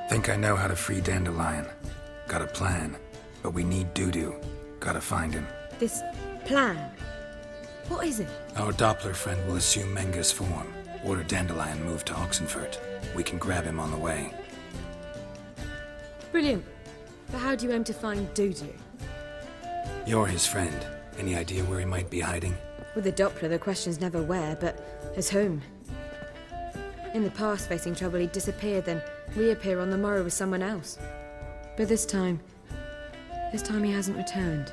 Think I know how to free Dandelion. Got a plan. But we need Dudu. Gotta find him. This plan? What is it? Our Doppler friend will assume Menga's form. Order Dandelion move to Oxenfurt. We can grab him on the way. Brilliant. But how do you aim to find Dudu? You're his friend. Any idea where he might be hiding? With the Doppler, the question's never where, but as whom. In the past, facing trouble, he'd disappear, then reappear on the morrow with someone else. But this time he hasn't returned.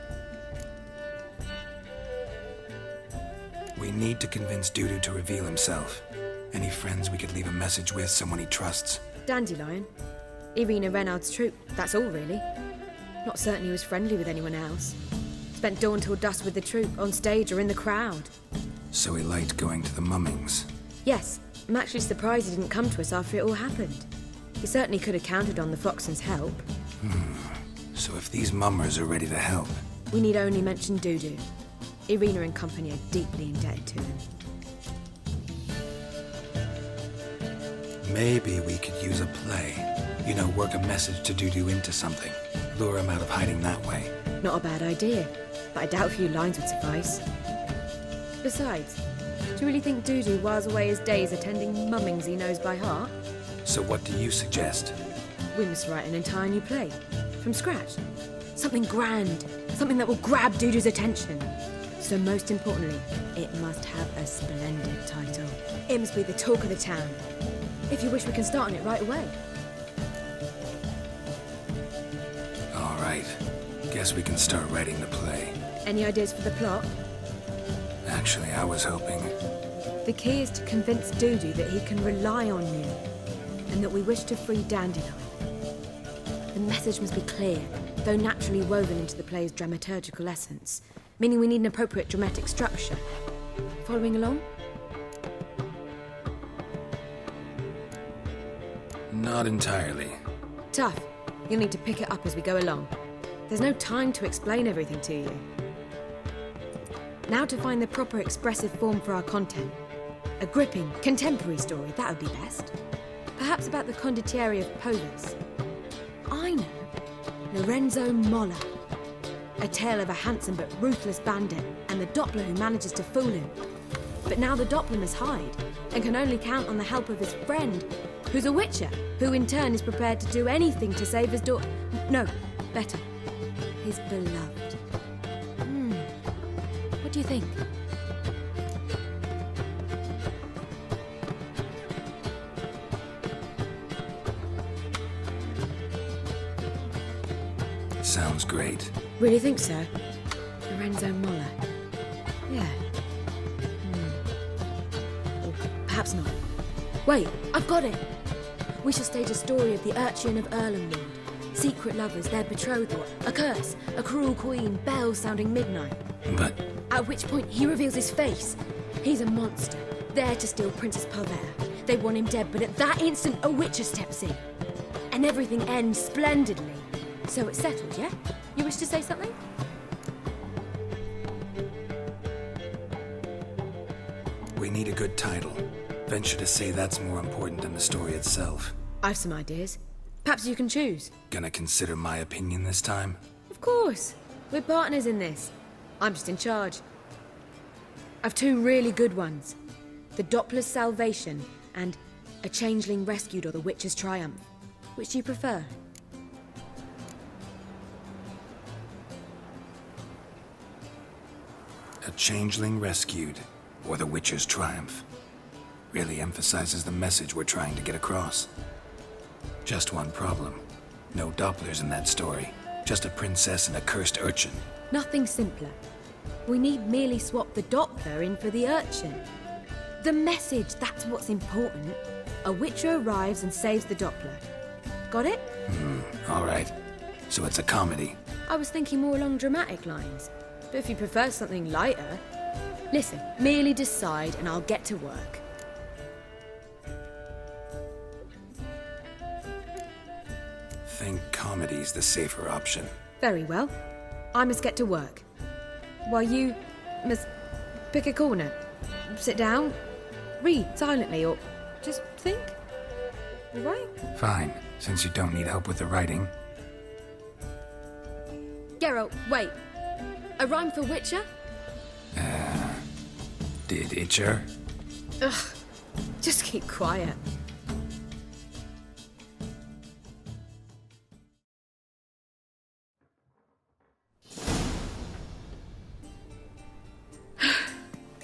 We need to convince Dudu to reveal himself. Any friends we could leave a message with, someone he trusts? Dandelion. Irina Renard's troop, that's all really. Not certain he was friendly with anyone else. Spent dawn till dusk with the troop, on stage or in the crowd. So he liked going to the mummings. Yes, I'm actually surprised he didn't come to us after it all happened. He certainly could have counted on the Foxen's help. So if these mummers are ready to help... We need only mention Dudu. Irina and company are deeply indebted to him. Maybe we could use a play. You know, work a message to Dudu into something. Lure him out of hiding that way. Not a bad idea, but I doubt a few lines would suffice. Besides, do you really think Dudu whiles away his days attending mummings he knows by heart? So what do you suggest? We must write an entire new play. From scratch. Something grand. Something that will grab Dudu's attention. So most importantly, it must have a splendid title. It must be the talk of the town. If you wish, we can start on it right away. All right. Guess we can start writing the play. Any ideas for the plot? Actually, I was hoping... The key is to convince Dudu that he can rely on you, and that we wish to free Dandelion. The message must be clear, though naturally woven into the play's dramaturgical essence, meaning we need an appropriate dramatic structure. Following along? Not entirely. Tough. You'll need to pick it up as we go along. There's no time to explain everything to you. Now to find the proper expressive form for our content. A gripping, contemporary story, that would be best. Perhaps about the condottieri of Polis. I know. Lorenzo Molla. A tale of a handsome but ruthless bandit and the Doppler who manages to fool him. But now the Doppler must hide and can only count on the help of his friend, who's a witcher, who in turn is prepared to do anything to save his daughter. No, better. His beloved. What do you think? Sounds great. Really think so? Lorenzo Molla. Yeah. Or perhaps not. Wait, I've got it! We shall stage a story of the Urchin of Erlenwood. Secret lovers, their betrothal, a curse, a cruel queen, bells sounding midnight. But... At which point he reveals his face. He's a monster, there to steal Princess Parvera. They want him dead, but at that instant a witcher steps in. And everything ends splendidly. So it's settled, yeah? You wish to say something? we need a good title. Venture to say that's more important than the story itself. I've some ideas. Perhaps you can choose. Gonna consider my opinion this time? Of course. We're partners in this. I'm just in charge. I've two really good ones. The Doppler's Salvation and A Changeling Rescued or The Witcher's Triumph. Which do you prefer? A Changeling Rescued or The Witcher's Triumph. Really emphasizes the message we're trying to get across. Just one problem. No Dopplers in that story. Just a princess and a cursed urchin. Nothing simpler. We need merely swap the Doppler in for the urchin. The message, that's what's important. A witcher arrives and saves the Doppler. Got it? All right. So it's a comedy. I was thinking more along dramatic lines. But if you prefer something lighter... Listen, merely decide and I'll get to work. Think comedy's the safer option. Very well. I must get to work. While you must pick a corner. Sit down, read silently, or just think. All right? Fine. since you don't need help with the writing. Geralt, wait. A rhyme for Witcher? Did Itcher? Ugh. Just keep quiet.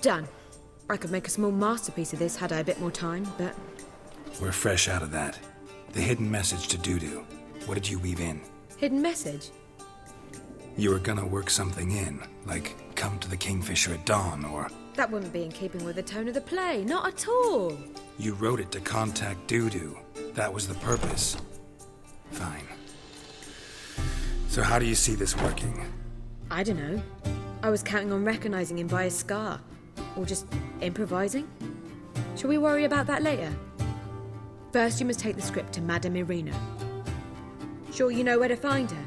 Done. I could make a small masterpiece of this had I a bit more time, but... We're fresh out of that. The hidden message to Dudu. What did you weave in? Hidden message? You were gonna work something in, like come to the Kingfisher at dawn, or... That wouldn't be in keeping with the tone of the play, not at all. You wrote it to contact Dudu. That was the purpose. Fine. So how do you see this working? I don't know. I was counting on recognizing him by his scar. Or just improvising? Shall we worry about that later? First, you must take the script to Madame Irina. Sure you know where to find her?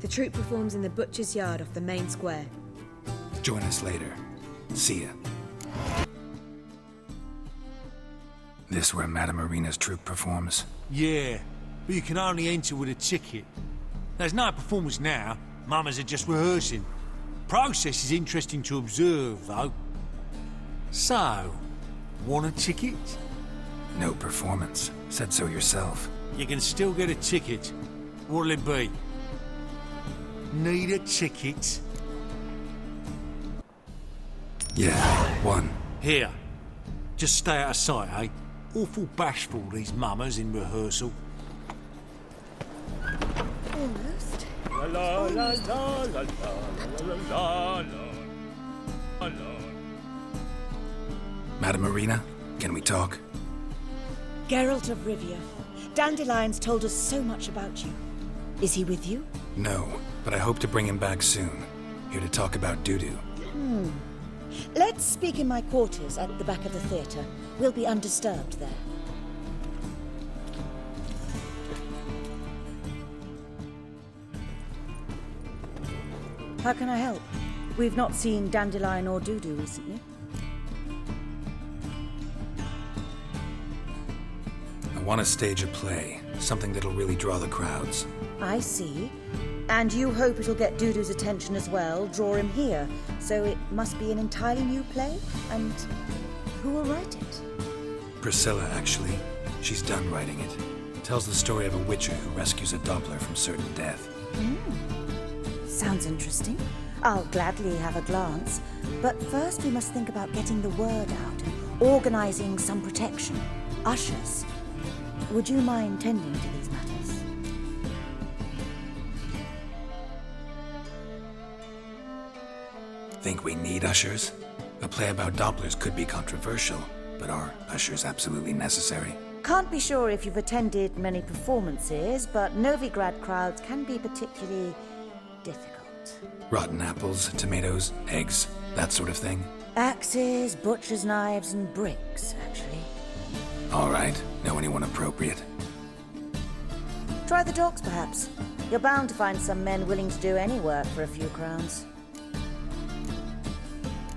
The troupe performs in the butcher's yard off the main square. Join us later. See ya. This where Madame Irina's troupe performs? Yeah, but you can only enter with a ticket. There's no performance now. Mamas are just rehearsing. Process is interesting to observe, though. So, want a ticket? No performance. Said so yourself. You can still get a ticket. What'll it be? Need a ticket? Yeah, one. Here. Just stay out of sight, eh? Awful bashful, these mamas in rehearsal. Almost. La la la la la la la la la. Madame Irina, can we talk? Geralt of Rivia. Dandelion's told us so much about you. Is he with you? No, but I hope to bring him back soon. Here to talk about Dudu. Let's speak in my quarters at the back of the theatre. We'll be undisturbed there. How can I help? We've not seen Dandelion or Dudu recently. I want to stage a play. Something that'll really draw the crowds. I see. And you hope it'll get Dudu's attention as well, draw him here. So it must be an entirely new play? And who will write it? Priscilla, actually. She's done writing it. Tells the story of a witcher who rescues a Doppler from certain death. Sounds interesting. I'll gladly have a glance. But first we must think about getting the word out and organizing some protection. Ushers. Would you mind tending to these matters? Think we need ushers? A play about Dopplers could be controversial, but are ushers absolutely necessary? Can't be sure if you've attended many performances, but Novigrad crowds can be particularly difficult. Rotten apples, tomatoes, eggs, that sort of thing? Axes, butcher's knives, and bricks, actually. All right. Know anyone appropriate? Try the dogs, perhaps. You're bound to find some men willing to do any work for a few crowns.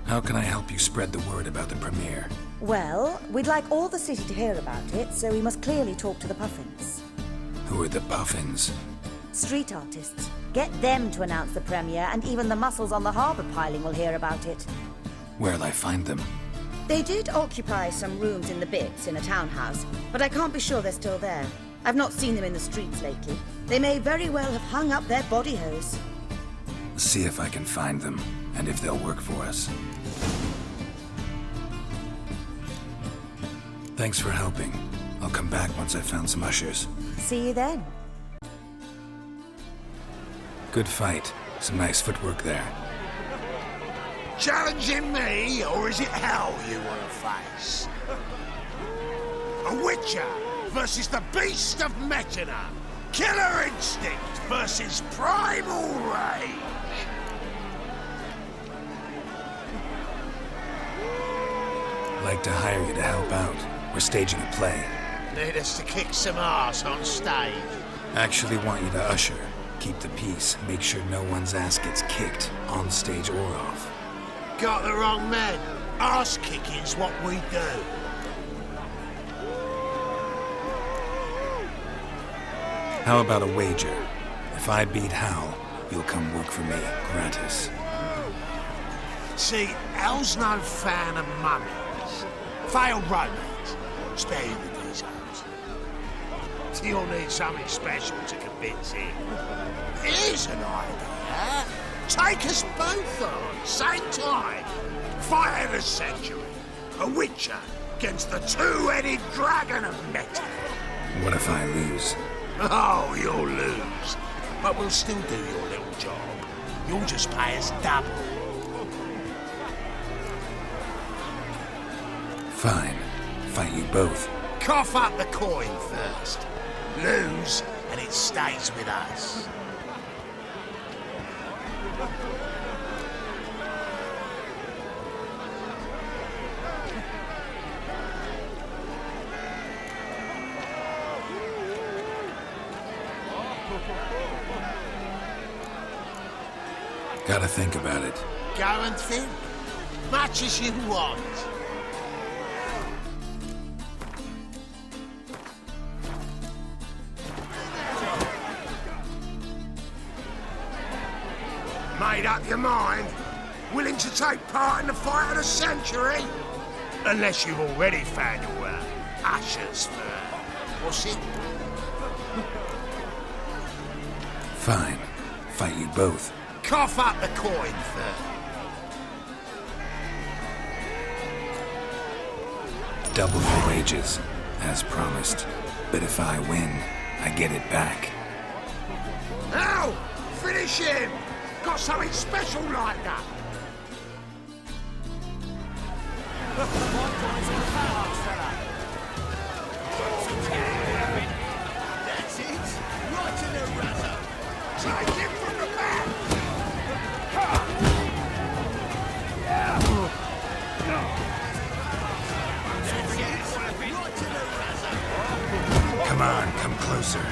How can I help you spread the word about the premiere? Well, we'd like all the city to hear about it, so we must clearly talk to the Puffins. Who are the Puffins? Street artists. Get them to announce the premiere, and even the muscles on the harbour piling will hear about it. Where'll I find them? They did occupy some rooms in the Bits in a townhouse, but I can't be sure they're still there. I've not seen them in the streets lately. They may very well have hung up their body hose. See if I can find them, and if they'll work for us. Thanks for helping. I'll come back once I've found some ushers. See you then. Good fight. Some nice footwork there. Challenging me, or is it hell you want to face? A Witcher versus the Beast of Metina. Killer instinct versus primal rage. I'd like to hire you to help out. We're staging a play. Need us to kick some ass on stage. Actually want you to usher. Keep the peace. Make sure no one's ass gets kicked, on stage or off. Got the wrong man. Ass kicking's what we do. How about a wager? If I beat Hal, you'll come work for me, gratis. See, Hal's no fan of mummies. Failed romance. Spare you the details. You'll need something special to convince him. Here's an idea. Take us both on, same time. Fight of the century. A Witcher against the two-headed dragon of Meta. What if I lose? Oh, you'll lose. But we'll still do your little job. You'll just pay us double. Fine. Fight you both. Cough up the coin first. Lose, and it stays with us. Gotta think about it. Go and think. Much as you want. Made up your mind? Willing to take part in the fight of the century? Unless you've already found your ushers for... what's it? Fine. Fight you both. Cough up the coin first. Double your wages, as promised. But if I win, I get it back. Now, finish him! Got something special like that. That's it. Right in the razor. Take him from the back. Come on, come closer.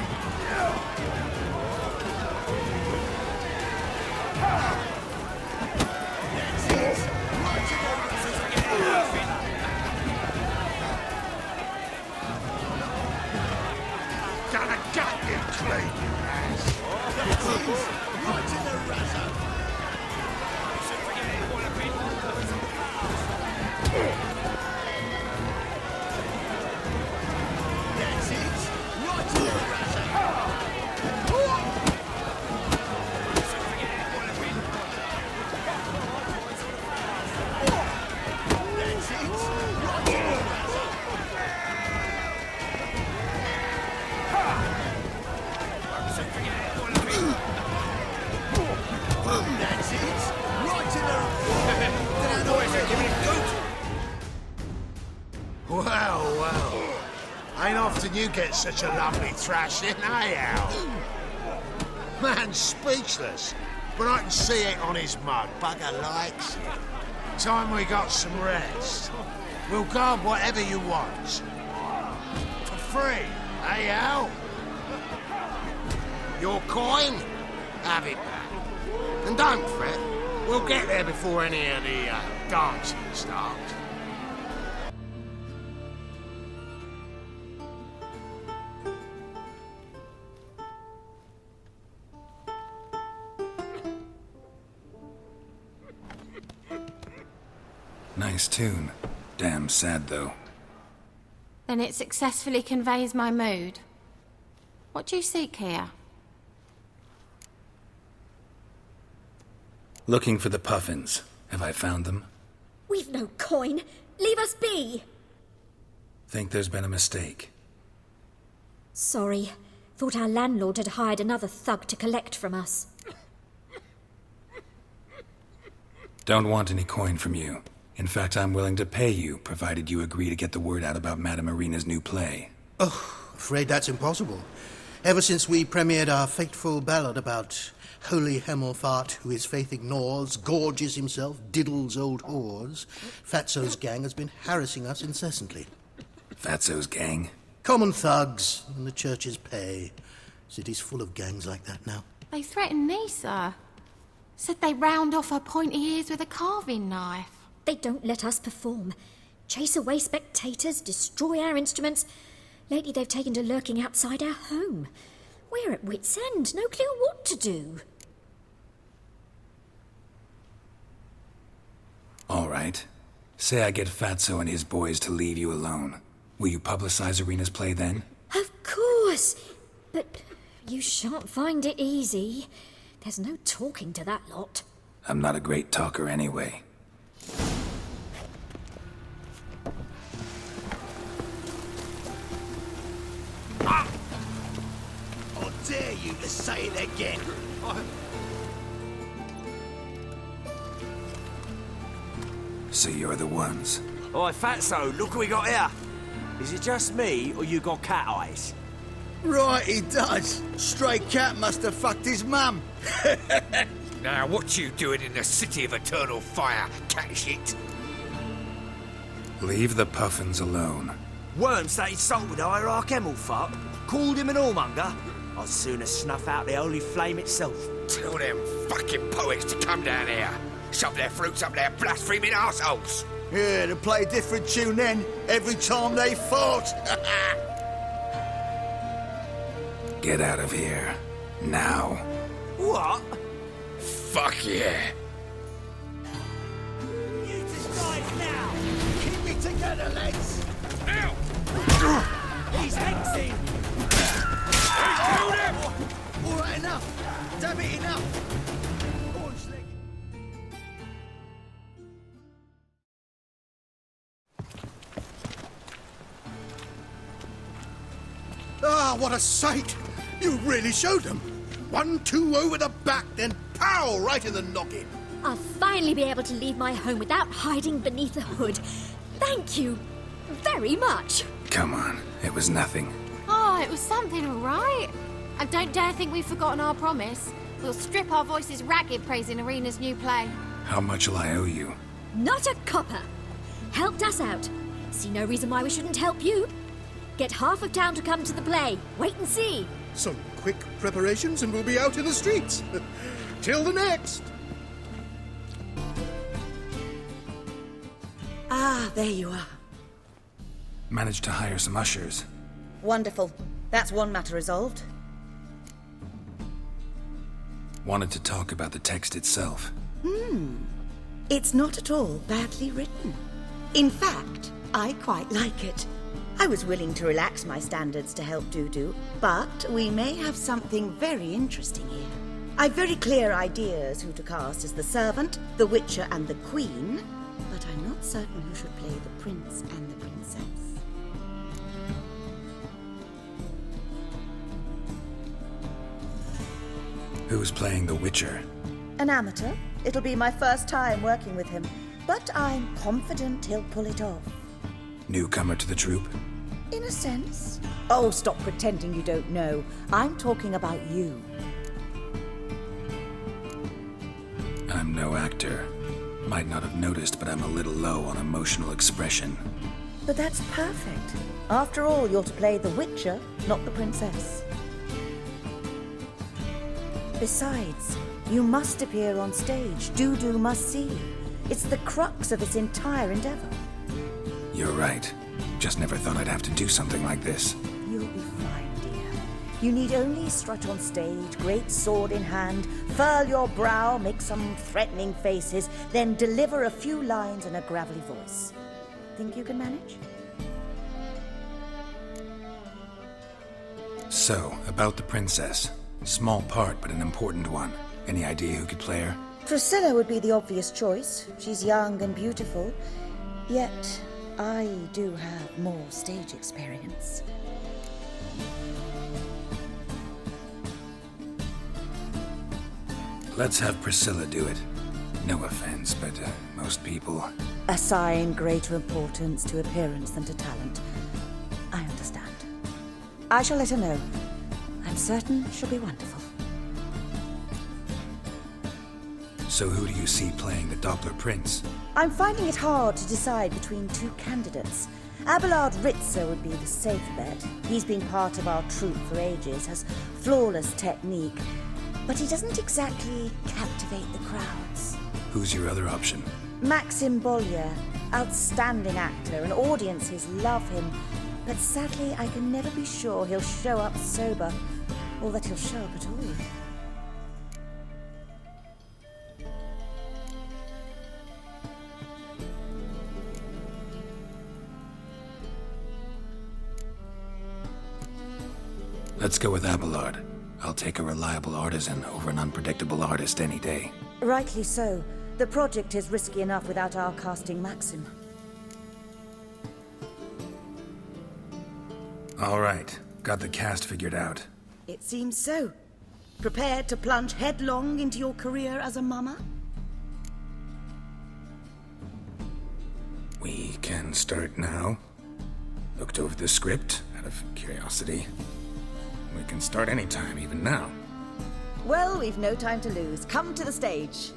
Gonna gut you clean, you ass. Right in the razor. That's it. Right in the razor. That's it. Right in the razor. That's it. Right in the... Well, well. Ain't often you get such a lovely thrashing, eh, Al? Man's speechless, but I can see it on his mug. Bugger likes it. Time we got some rest. We'll guard whatever you want. For free, eh, Al? Your coin? Have it back. And don't fret, we'll get there before any of the dancing starts. Nice tune. Damn sad, though. Then it successfully conveys my mood. What do you seek here? Looking for the Puffins. Have I found them? We've no coin. Leave us be. Think there's been a mistake. Sorry. Thought our landlord had hired another thug to collect from us. Don't want any coin from you. In fact, I'm willing to pay you, provided you agree to get the word out about Madame Irina's new play. Oh, afraid that's impossible. Ever since we premiered our fateful ballad about holy Hemelfart, who his faith ignores, gorges himself, diddles old whores, Fatso's gang has been harassing us incessantly. Fatso's gang? Common thugs in the church's pay. City's full of gangs like that now. They threatened me, sir. Said they round off her pointy ears with a carving knife. They don't let us perform. Chase away spectators, destroy our instruments. Lately they've taken to lurking outside our home. We're at wit's end. No clue what to do. All right. Say I get Fatso and his boys to leave you alone. Will you publicize Arena's play then? Of course. But you shan't find it easy. There's no talking to that lot. I'm not a great talker anyway. How dare you to say it again? So you're the ones. Oi, Fatso, look what we got here. Is it just me, or you got cat eyes? Right, he does. Stray cat must have fucked his mum. Now, what you doing in the City of Eternal Fire, cat shit? Leave the puffins alone. Worms that insulted Hierarch Emelfart, called him an whoremonger. I'd sooner snuff out the holy flame itself. Tell them fucking poets to come down here. Shove their fruits up their blaspheming arseholes. Yeah, to play a different tune then, every time they fought. Get out of here. Now. What? Fuck yeah. You just died now! Keep me together, lads. Now! He's hexing! Killed him! All right, enough. Damn it, enough. Orange leg. Ah, what a sight! You really showed them. 1-2 over the back, then pow, right in the noggin. I'll finally be able to leave my home without hiding beneath a hood. Thank you very much. Come on, it was nothing. Oh, it was something, all right. And don't dare think we've forgotten our promise. We'll strip our voices ragged praising Arena's new play. How much will I owe you? Not a copper. Helped us out. See no reason why we shouldn't help you. Get half of town to come to the play. Wait and see. Some quick preparations and we'll be out in the streets. Till the next. Ah, there you are. Managed to hire some ushers. Wonderful. That's one matter resolved. Wanted to talk about the text itself. It's not at all badly written. In fact, I quite like it. I was willing to relax my standards to help Dudu, but we may have something very interesting here. I've very clear ideas who to cast as the servant, the witcher, and the queen, but I'm not certain who should play the prince and the princess. Who's playing the Witcher? An amateur. It'll be my first time working with him, but I'm confident he'll pull it off. Newcomer to the troupe? In a sense. Oh, stop pretending you don't know. I'm talking about you. I'm no actor. Might not have noticed, but I'm a little low on emotional expression. But that's perfect. After all, you're to play the Witcher, not the princess. Besides, you must appear on stage. Dudu must see you. It's the crux of this entire endeavor. You're right. Just never thought I'd have to do something like this. You'll be fine, dear. You need only strut on stage, great sword in hand, furl your brow, make some threatening faces, then deliver a few lines in a gravelly voice. Think you can manage? So, about the princess. Small part, but an important one. Any idea who could play her? Priscilla would be the obvious choice. She's young and beautiful. Yet, I do have more stage experience. Let's have Priscilla do it. No offense, but most people... Assign greater importance to appearance than to talent. I understand. I shall let her know. I'm certain she'll be wonderful. So who do you see playing the Doppler Prince? I'm finding it hard to decide between two candidates. Abelard Ritzer would be the safer bet. He's been part of our troupe for ages, has flawless technique, but he doesn't exactly captivate the crowds. Who's your other option? Maxim Bollier, outstanding actor, and audiences love him, but sadly I can never be sure he'll show up sober. or that he'll show up at all. Let's go with Abelard. I'll take a reliable artisan over an unpredictable artist any day. Rightly so. The project is risky enough without our casting Maxim. All right. Got the cast figured out. It seems so. Prepared to plunge headlong into your career as a mama? We can start now. Looked over the script out of curiosity. We can start anytime, even now. Well, we've no time to lose. Come to the stage.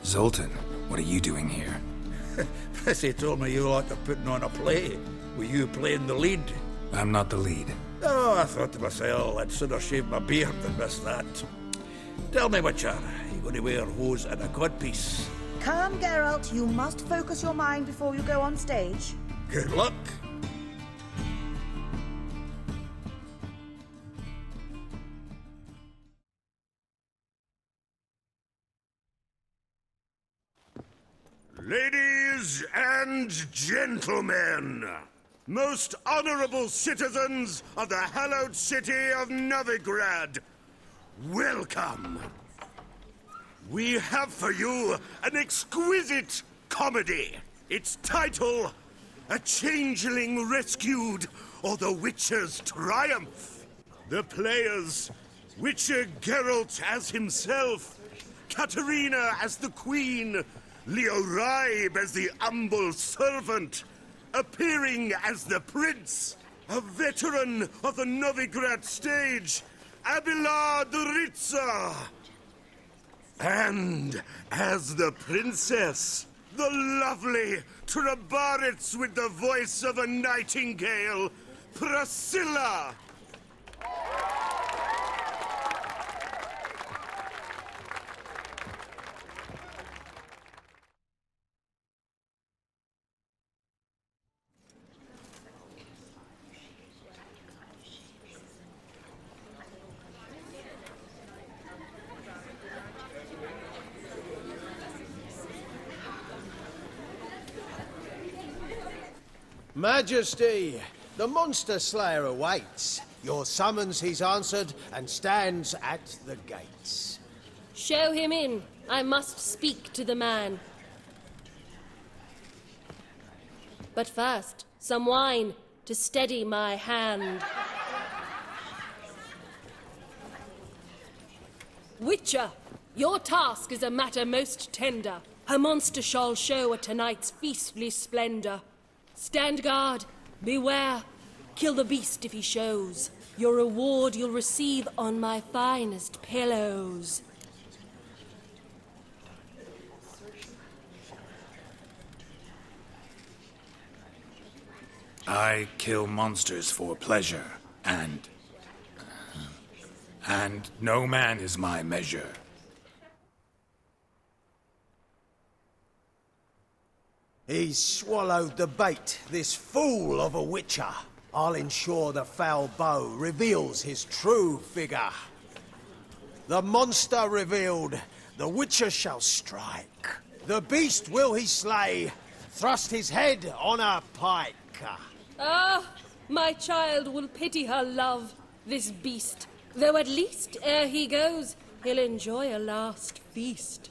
Zoltan, what are you doing here? Prissy told me you like putting on a play. Were you playing the lead? I'm not the lead. Oh, I thought to myself, I'd sooner shave my beard than miss that. Tell me, Witcher, you going to wear hose and a codpiece? Calm, Geralt. You must focus your mind before you go on stage. Good luck. Ladies and gentlemen, most honorable citizens of the hallowed city of Novigrad, welcome. We have for you an exquisite comedy. Its title, A Changeling Rescued, or The Witcher's Triumph. The players, Witcher Geralt as himself, Katarina as the Queen, Leo Raib as the humble servant, appearing as the prince, a veteran of the Novigrad stage, Abelard Ritza. And as the princess, the lovely Trabaritz with the voice of a nightingale, Priscilla. Majesty, the Monster Slayer awaits. Your summons he's answered and stands at the gates. Show him in. I must speak to the man. But first, some wine to steady my hand. Witcher, your task is a matter most tender. Her monster shall show at tonight's feastly splendor. Stand guard, beware, kill the beast if he shows. Your reward you'll receive on my finest pillows. I kill monsters for pleasure, and no man is my measure. He's swallowed the bait, this fool of a Witcher. I'll ensure the foul bow reveals his true figure. The monster revealed, the Witcher shall strike. The beast will he slay, thrust his head on a pike. Ah, my child will pity her love, this beast. Though at least, ere he goes, he'll enjoy a last feast.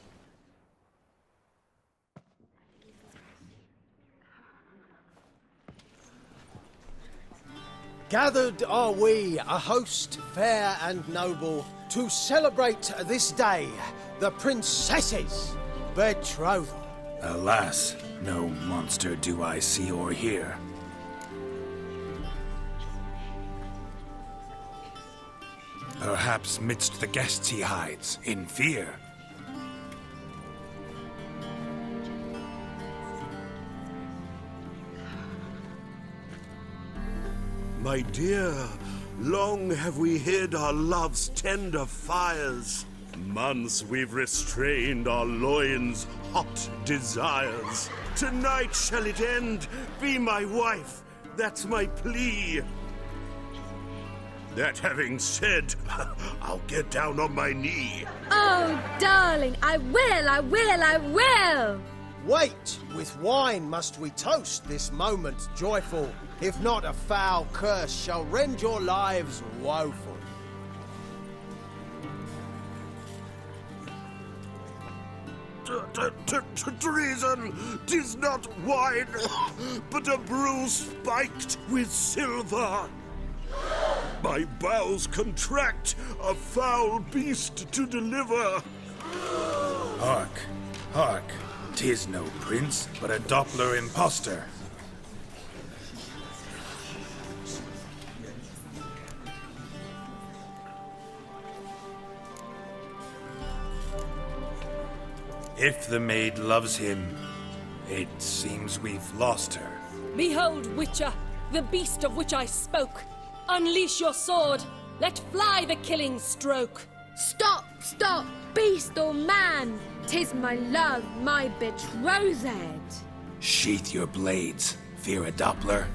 Gathered are we, a host fair and noble, to celebrate this day, the princess's betrothal. Alas, no monster do I see or hear. Perhaps midst the guests he hides, in fear. My dear, long have we hid our love's tender fires. Months we've restrained our loins' hot desires. Tonight shall it end, be my wife, that's my plea. That having said, I'll get down on my knee. Oh, darling, I will! Wait, with wine must we toast this moment joyful. If not, a foul curse shall rend your lives woeful. Treason! 'Tis not wine, but a brew spiked with silver. My bowels contract, a foul beast to deliver. Hark, hark. 'Tis no prince, but a Doppler impostor. If the maid loves him, it seems we've lost her. Behold, Witcher, the beast of which I spoke. Unleash your sword. Let fly the killing stroke. Stop, stop, beast or man! 'Tis my love, my betrothed. Sheath your blades, fear a Doppler.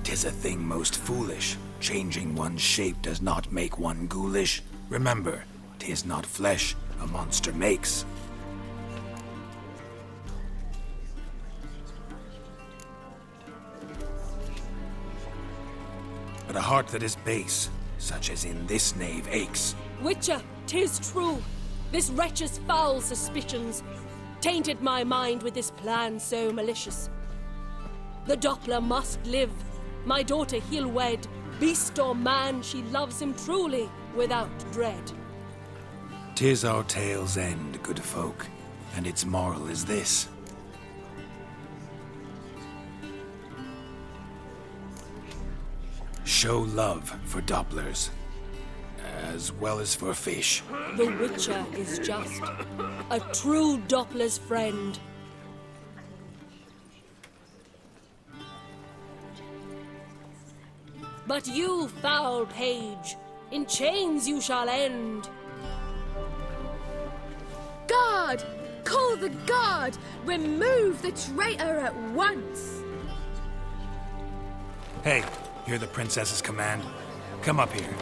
'Tis a thing most foolish. Changing one's shape does not make one ghoulish. Remember, 'tis not flesh a monster makes. But a heart that is base, such as in this knave, aches. Witcher, 'tis true. This wretch's foul suspicions tainted my mind with this plan so malicious. The Doppler must live. My daughter he'll wed. Beast or man, she loves him truly, without dread. 'Tis our tale's end, good folk, and its moral is this. Show love for Dopplers, as well as for fish. The Witcher is just a true Doppler's friend. But you, foul page, in chains you shall end. Guard! Call the guard! Remove the traitor at once! Hey, hear the princess's command? Come up here.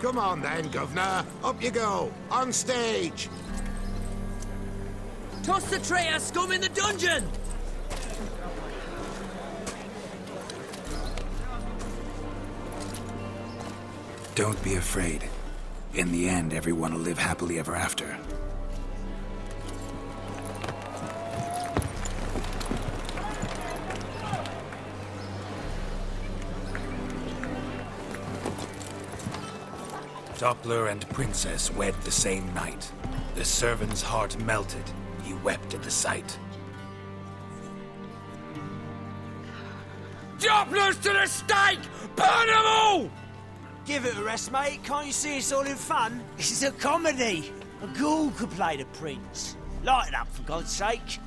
Come on then, Governor. Up you go. On stage. Toss the traitor scum in the dungeon! Don't be afraid. In the end, everyone will live happily ever after. Doppler and Princess wed the same night. The servant's heart melted. He wept at the sight. Dopplers to the stake! Burn them all! Give it a rest, mate. Can't you see it's all in fun? This is a comedy. A ghoul could play the prince. Lighten up, for God's sake.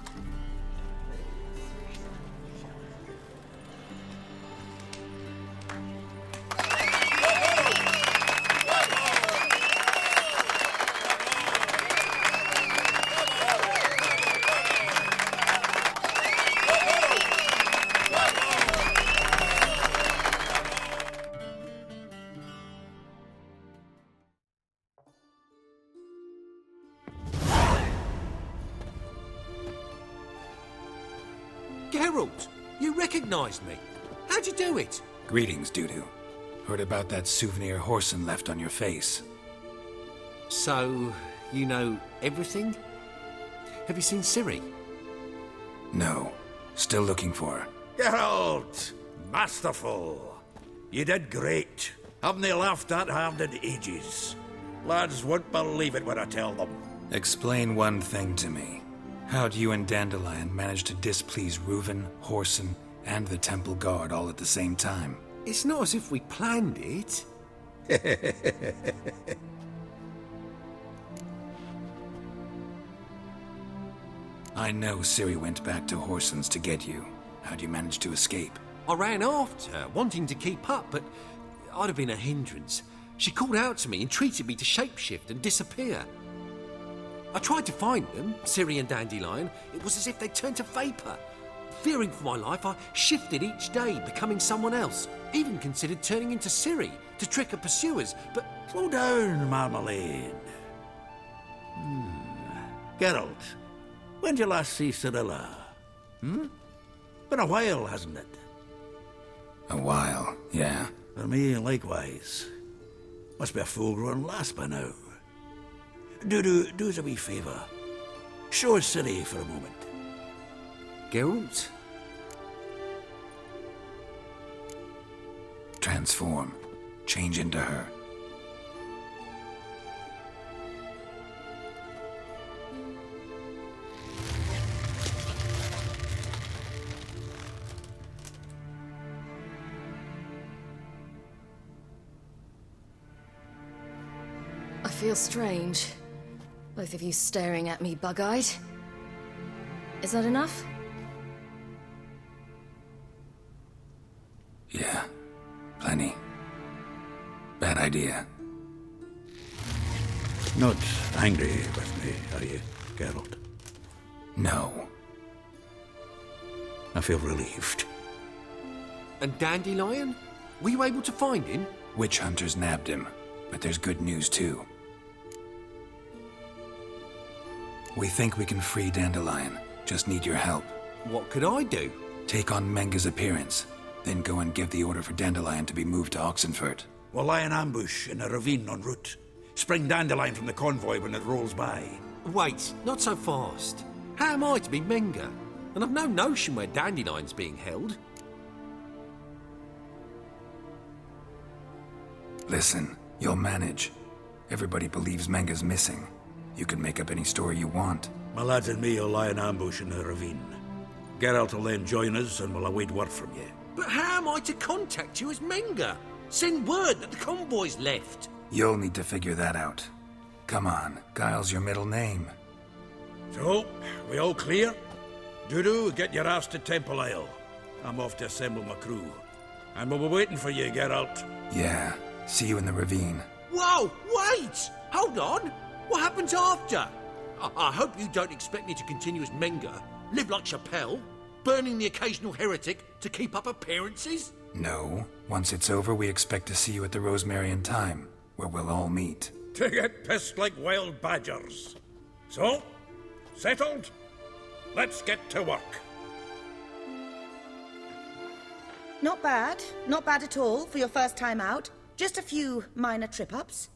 Geralt, you recognized me. How'd you do it? Greetings, Dudu. Heard about that souvenir Whoreson left on your face. So, you know everything? Have you seen Ciri? No. Still looking for her. Geralt! Masterful! You did great. Haven't they laughed that hard in ages? Lads won't believe it when I tell them. Explain one thing to me. How'd you and Dandelion manage to displease Reuven, Whoreson, and the Temple Guard all at the same time? It's not as if we planned it. I know Ciri went back to Whoreson's to get you. How'd you manage to escape? I ran after her, wanting to keep up, but I'd have been a hindrance. She called out to me, entreated me to shapeshift and disappear. I tried to find them, Ciri and Dandelion. It was as if they turned to vapor. Fearing for my life, I shifted each day, becoming someone else. Even considered turning into Ciri to trick her pursuers, but... Slow down, Marmalade. Geralt, when did you last see Cirilla? Been a while, hasn't it? A while, yeah. For me, likewise. Must be a full-grown lass by now. Do us a wee favour. Show us Ciri for a moment. Geralt? Transform. Change into her. I feel strange. Both of you staring at me bug-eyed. Is that enough? Yeah. Plenty. Bad idea. Not angry with me, are you, Geralt? No. I feel relieved. And Dandelion? Were you able to find him? Witch hunters nabbed him, but there's good news too. We think we can free Dandelion. Just need your help. What could I do? Take on Menga's appearance, then go and give the order for Dandelion to be moved to Oxenfurt. We'll lie in ambush in a ravine en route. Spring Dandelion from the convoy when it rolls by. Wait, not so fast. How am I to be Menga? And I've no notion where Dandelion's being held. Listen, you'll manage. Everybody believes Menga's missing. You can make up any story you want. My lads and me will lie in ambush in the ravine. Geralt will then join us and we'll await word from you. But how am I to contact you as Menga? Send word that the convoy's left. You'll need to figure that out. Come on, Guile's your middle name. So, we all clear? Dudu, get your ass to Temple Isle. I'm off to assemble my crew. And we'll be waiting for you, Geralt. Yeah, see you in the ravine. Whoa, wait! Hold on! What happens after? I hope you don't expect me to continue as Menga, live like Chappelle, burning the occasional heretic to keep up appearances? No. Once it's over, we expect to see you at the Rosemary in Time, where we'll all meet. To get pissed like wild badgers. So, settled? Let's get to work. Not bad. Not bad at all for your first time out. Just a few minor trip-ups.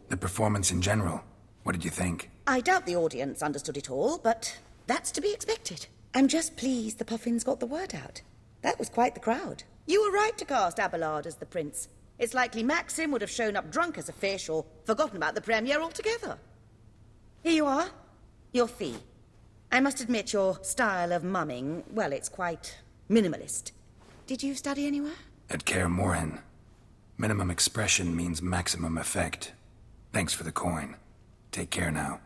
The performance in general, what did you think? I doubt the audience understood it all, but that's to be expected. I'm just pleased the Puffins got the word out. That was quite the crowd. You were right to cast Abelard as the prince. It's likely Maxim would have shown up drunk as a fish or forgotten about the premiere altogether. Here you are. Your fee. I must admit your style of mumming, well, it's quite minimalist. Did you study anywhere? At Kaer Morhen. Minimum expression means maximum effect. Thanks for the coin. Take care now.